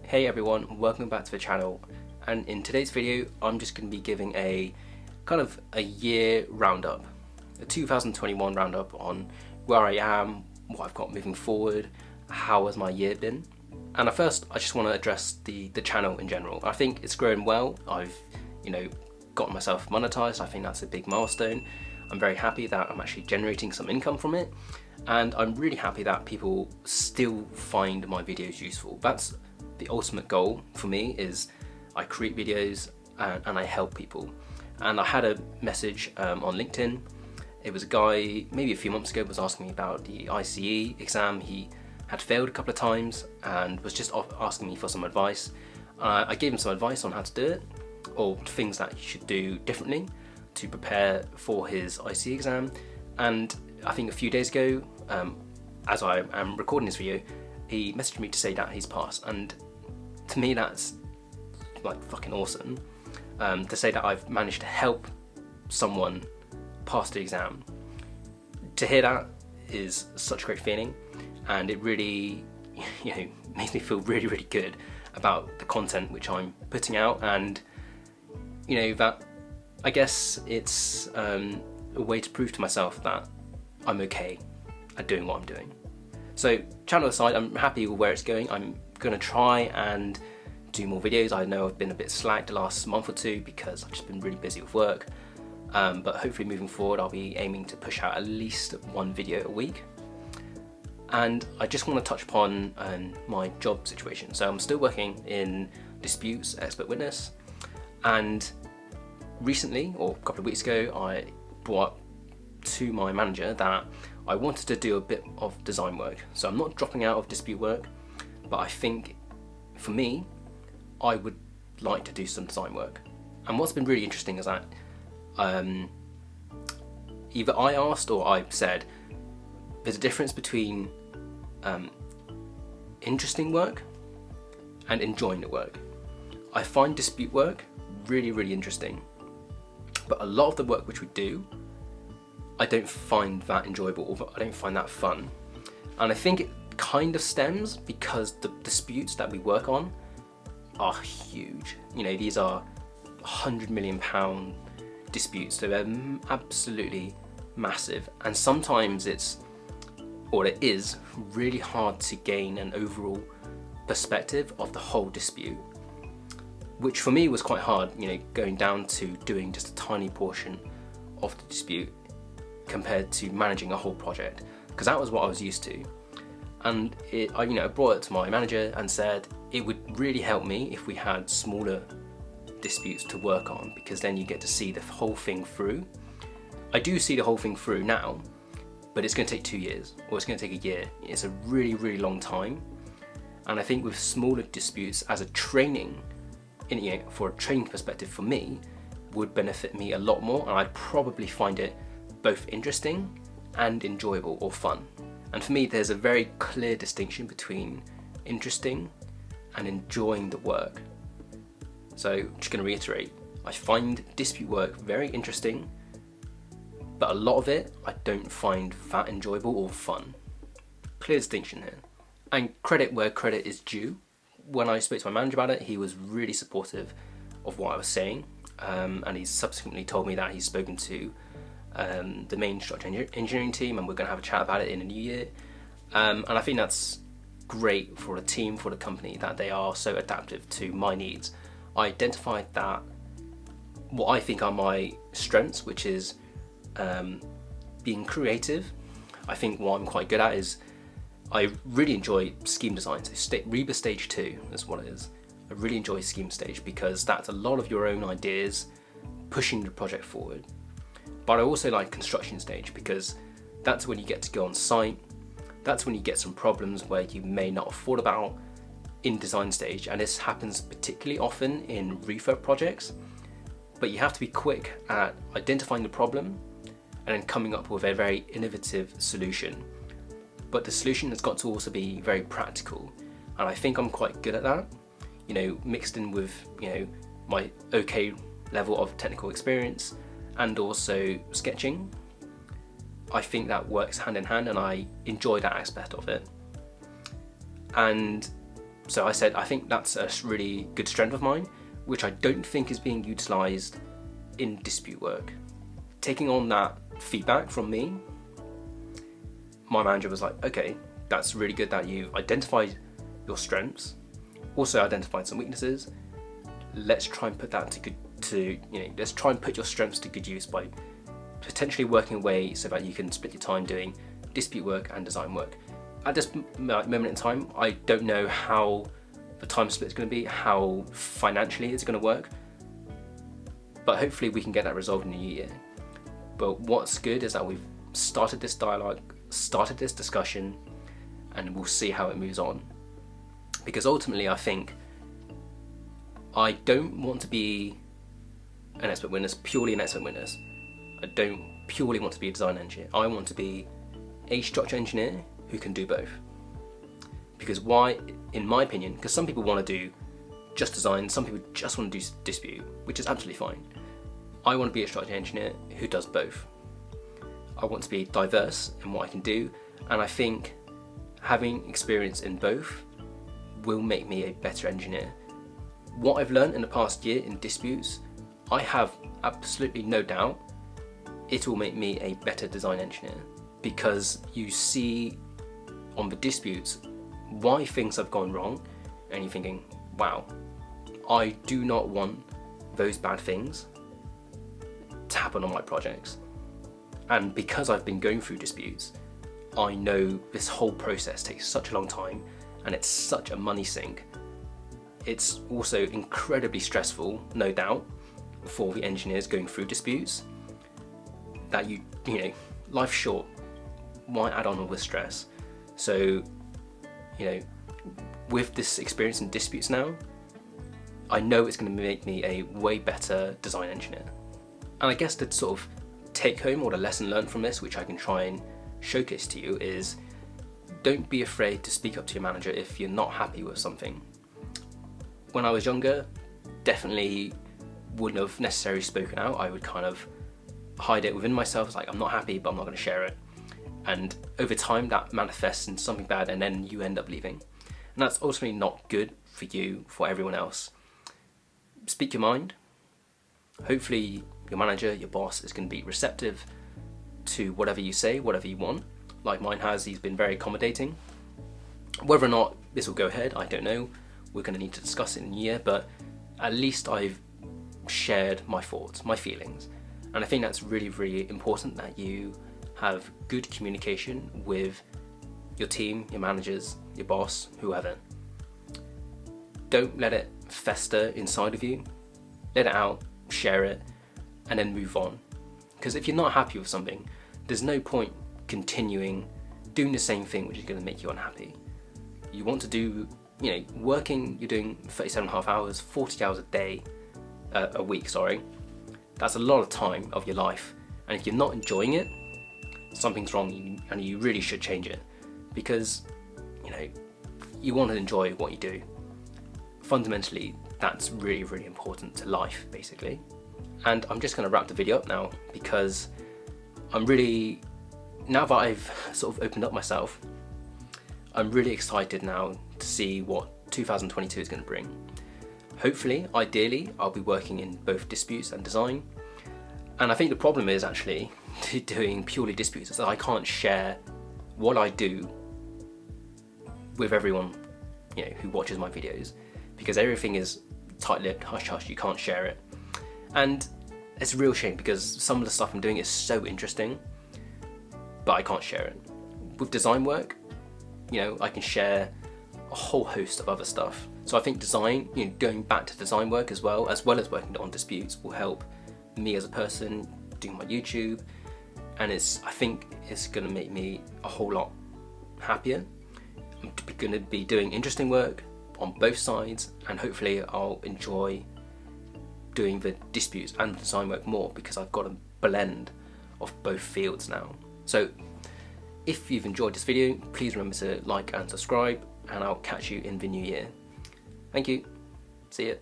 Hey everyone, welcome back to the channel, and in today's video I'm just going to be giving a kind of a year roundup, a 2021 roundup on where I am, what I've got moving forward, how has my year been. And first I just want to address the channel in general. I think it's grown well. I've got myself monetized. I think that's a big milestone. I'm very happy that I'm actually generating some income from it, and I'm really happy that people still find my videos useful. That's the ultimate goal for me, is I create videos and I help people. And I had a message on LinkedIn. It was a guy maybe a few months ago was asking me about the ICE exam. He had failed a couple of times and was just asking me for some advice. I gave him some advice on how to do it, or things that he should do differently to prepare for his ICE exam. And I think a few days ago, as I am recording this video, he messaged me to say that he's passed. And to me that's like fucking awesome, to say that I've managed to help someone pass the exam. To hear that is such a great feeling, and it really makes me feel really good about the content which I'm putting out. And that I guess it's a way to prove to myself that I'm okay at doing what I'm doing. So channel aside, I'm happy with where it's going. I'm gonna try and do more videos. I know I've been a bit slack the last month or two because I've just been really busy with work, but hopefully moving forward I'll be aiming to push out at least one video a week. And I just want to touch upon my job situation. So I'm still working in disputes expert witness, and recently, or a couple of weeks ago, I brought up to my manager that I wanted to do a bit of design work. So I'm not dropping out of dispute work, but I think for me, I would like to do some design work. And what's been really interesting is that either I asked or I said there's a difference between interesting work and enjoying the work. I find dispute work really interesting, but a lot of the work which we do, I don't find that enjoyable, or I don't find that fun. And I think it kind of stems because the disputes that we work on are huge. These are £100 million disputes, so they're absolutely massive. And sometimes it is really hard to gain an overall perspective of the whole dispute, which for me was quite hard, going down to doing just a tiny portion of the dispute compared to managing a whole project, because that was what I was used to. And I brought it to my manager and said it would really help me if we had smaller disputes to work on, because then you get to see the whole thing through. I do see the whole thing through now, but it's going to take 2 years, or it's going to take a year. It's a really long time. And I think with smaller disputes as a training, for a training perspective for me, would benefit me a lot more, and I'd probably find it both interesting and enjoyable or fun. And for me, there's a very clear distinction between interesting and enjoying the work. So I'm just going to reiterate, I find dispute work very interesting, but a lot of it I don't find that enjoyable or fun. Clear distinction here. And credit where credit is due. When I spoke to my manager about it, he was really supportive of what I was saying, and he's subsequently told me that he's spoken to the main structural engineering team, and we're going to have a chat about it in the new year. And I think that's great for the team, for the company, that they are so adaptive to my needs. I identified that what I think are my strengths, which is being creative. I think what I'm quite good at is I really enjoy scheme design. So RIBA stage 2 is what it is. I really enjoy scheme stage because that's a lot of your own ideas pushing the project forward. But I also like construction stage because that's when you get to go on site. That's when you get some problems where you may not have thought about in design stage, and this happens particularly often in refurb projects. But you have to be quick at identifying the problem and then coming up with a very innovative solution. But the solution has got to also be very practical, and I think I'm quite good at that. Mixed in with my okay level of technical experience and also sketching, I think that works hand in hand, and I enjoy that aspect of it. And So I said, I think that's a really good strength of mine, which I don't think is being utilised in dispute work. Taking on that feedback from me, my manager was like, okay, that's really good that you identified your strengths, also identified some weaknesses. Let's try and put that let's try and put your strengths to good use by potentially working away so that you can split your time doing dispute work and design work. At this moment in time, I don't know how the time split is going to be, how financially it's going to work, but hopefully we can get that resolved in the new year. But what's good is that we've started this dialogue, started this discussion, and we'll see how it moves on. Because ultimately I think I don't want to be an expert witness, purely an expert witness. I don't purely want to be a design engineer. I want to be a structure engineer who can do both. Because why, in my opinion, because some people want to do just design, some people just want to do dispute, which is absolutely fine. I want to be a structure engineer who does both. I want to be diverse in what I can do, and I think having experience in both will make me a better engineer. What I've learned in the past year in disputes, I have absolutely no doubt it will make me a better design engineer, because you see on the disputes why things have gone wrong, and you're thinking, wow, I do not want those bad things to happen on my projects. And because I've been going through disputes, I know this whole process takes such a long time and it's such a money sink. It's also incredibly stressful, no doubt, for the engineers going through disputes, that you know, life's short, why add on all this stress? So, you know, with this experience in disputes now, I know it's going to make me a way better design engineer. And I guess the sort of take home or the lesson learned from this, which I can try and showcase to you, is don't be afraid to speak up to your manager if you're not happy with something. When I was younger, definitely wouldn't have necessarily spoken out. I would kind of hide it within myself. It's like, I'm not happy, but I'm not going to share it. And over time that manifests in something bad, and then you end up leaving. And that's ultimately not good for you, for everyone else. Speak your mind. Hopefully your manager, your boss is going to be receptive to whatever you say, whatever you want. Like mine has, he's been very accommodating. Whether or not this will go ahead, I don't know. We're going to need to discuss it in a year, but at least I've shared my thoughts, my feelings. And I think that's really, really important, that you have good communication with your team, your managers, your boss, whoever. Don't let it fester inside of you. Let it out, share it, and then move on. Because if you're not happy with something, there's no point continuing doing the same thing, which is going to make you unhappy. You want to do, you know, working, you're doing 37.5 hours, 40 hours a week, sorry. That's a lot of time of your life. And if you're not enjoying it, something's wrong, and you really should change it. Because, you know, you want to enjoy what you do. Fundamentally, that's really, really important to life, basically. And I'm just going to wrap the video up now, because I'm really, now that I've sort of opened up myself, I'm really excited now to see what 2022 is going to bring. Hopefully, ideally, I'll be working in both disputes and design. And I think the problem is actually doing purely disputes is that I can't share what I do with everyone, you know, who watches my videos, because everything is tight-lipped, hush-hush, you can't share it. And it's a real shame, because some of the stuff I'm doing is so interesting, but I can't share it. With design work, you know, I can share a whole host of other stuff. So I think design, you know, going back to design work as well as working on disputes, will help me as a person doing my YouTube, and I think it's going to make me a whole lot happier. I'm going to be doing interesting work on both sides, and hopefully I'll enjoy doing the disputes and the design work more, because I've got a blend of both fields now. So if you've enjoyed this video, please remember to like and subscribe, and I'll catch you in the new year. Thank you. See ya.